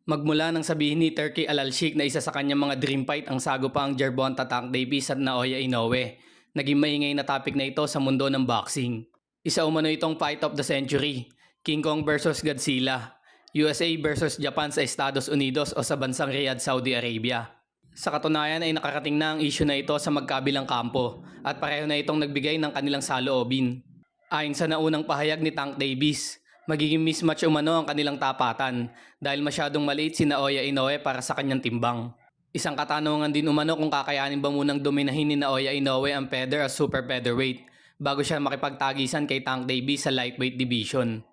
Magmula nang sabihin ni Turkey Alalshik na isa sa kanyang mga dream fight ang sagupang Gervonta Tank Davis at Naoya Inoue, naging maingay na topic na ito sa mundo ng boxing. Isa umano itong fight of the century, King Kong versus Godzilla, USA versus Japan sa Estados Unidos o sa bansang Riyadh, Saudi Arabia. Sa katunayan ay nakarating na ang issue na ito sa magkabilang kampo at pareho na itong nagbigay ng kanilang saloobin. Ayon sa naunang pahayag ni Tank Davis, magiging mismatch umano ang kanilang tapatan dahil masyadong maliit si Naoya Inoue para sa kanyang timbang. Isang katanungan din umano kung kakayanin ba munang dominahin ni Naoya Inoue ang feather as super featherweight bago siya makipagtagisan kay Tank Davis sa lightweight division.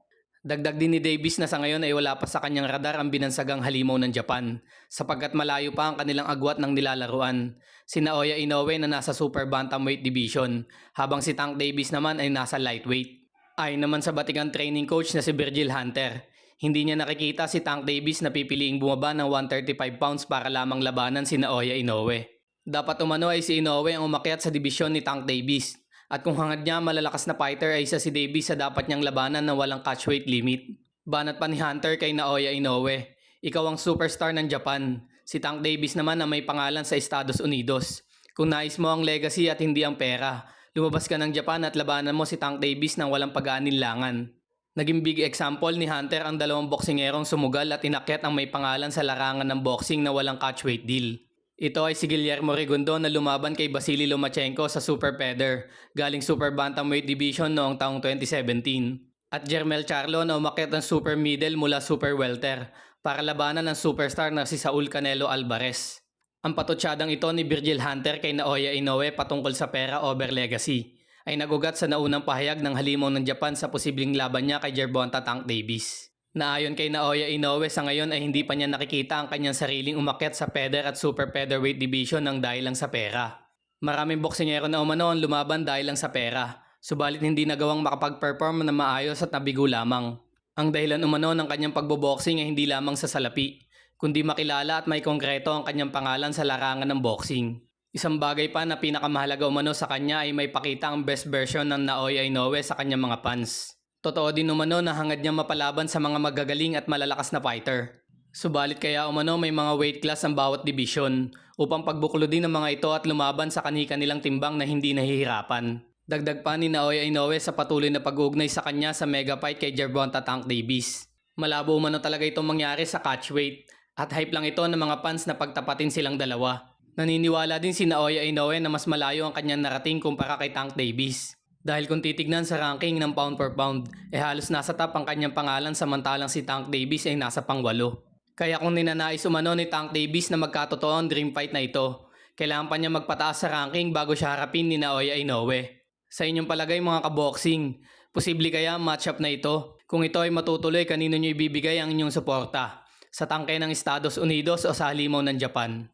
Dagdag din ni Davis na sa ngayon ay wala pa sa kanyang radar ang binansagang halimaw ng Japan sapagkat malayo pa ang kanilang agwat ng nilalaruan. Si Naoya Inoue na nasa super bantamweight division habang si Tank Davis naman ay nasa lightweight. Ayon naman sa batigang training coach na si Virgil Hunter, hindi niya nakikita si Tank Davis na pipiliing bumaba ng 135 pounds para lamang labanan si Naoya Inoue. Dapat umano ay si Inoue ang umakyat sa dibisyon ni Tank Davis. At kung hangad niya malalakas na fighter ay isa si Davis sa dapat niyang labanan na walang catchweight limit. Banat pa ni Hunter kay Naoya Inoue, ikaw ang superstar ng Japan. Si Tank Davis naman na may pangalan sa Estados Unidos. Kung nais mo ang legacy at hindi ang pera, lumabas ka ng Japan at labanan mo si Tank Davis nang walang pag-aalinlangan. Naging big example ni Hunter ang dalawang boksingerong sumugal at inakyat ang may pangalan sa larangan ng boxing na walang catchweight deal. Ito ay si Guillermo Rigondo na lumaban kay Vasily Lomachenko sa Super Feather galing Super Bantamweight Division noong taong 2017. At Jermel Charlo na umakyat ng Super Middle mula Super Welter para labanan ng superstar na si Saul Canelo Alvarez. Ang patutsyadang ito ni Virgil Hunter kay Naoya Inoue patungkol sa pera over legacy ay nagugat sa naunang pahayag ng halimaw ng Japan sa posibleng laban niya kay Gervonta Tank Davis. Naayon kay Naoya Inoue sa ngayon ay hindi pa niya nakikita ang kanyang sariling umakyat sa feather at super featherweight division ng dahil lang sa pera. Maraming boksingero na umano ang lumaban dahil lang sa pera, subalit hindi nagawang makapag-perform na maayos at nabigo lamang. Ang dahilan umano ng kanyang pagboboxing ay hindi lamang sa salapi, kundi makilala at may konkreto ang kanyang pangalan sa larangan ng boxing. Isang bagay pa na pinakamahalaga umano sa kanya ay may pakita ang best version ng Naoya Inoue sa kanyang mga fans. Totoo din umano na hangad niya mapalaban sa mga magagaling at malalakas na fighter. Subalit kaya umano may mga weight class ang bawat division upang pagbuklo din ng mga ito at lumaban sa kani-kanilang timbang na hindi nahihirapan. Dagdag pa ni Naoya Inoue sa patuloy na pag-uugnay sa kanya sa mega fight kay Gervonta Tank Davis. Malabo umano talaga itong mangyari sa catchweight at hype lang ito ng mga fans na pagtapatin silang dalawa. Naniniwala din si Naoya Inoue na mas malayo ang kanyang narating kumpara kay Tank Davis. Dahil kung titignan sa ranking ng pound for pound, halos nasa top ang kanyang pangalan samantalang si Tank Davis ay nasa pang-8. Kaya kung ninanais umano ni Tank Davis na magkatotoo ang dream fight na ito, kailangan pa niya magpataas sa ranking bago siya harapin ni Naoya Inoue. Sa inyong palagay mga kaboxing, posible kaya ang matchup na ito? Kung ito ay matutuloy, kanino niyo ibibigay ang inyong suporta? Sa tangke ng Estados Unidos o sa halimaw ng Japan?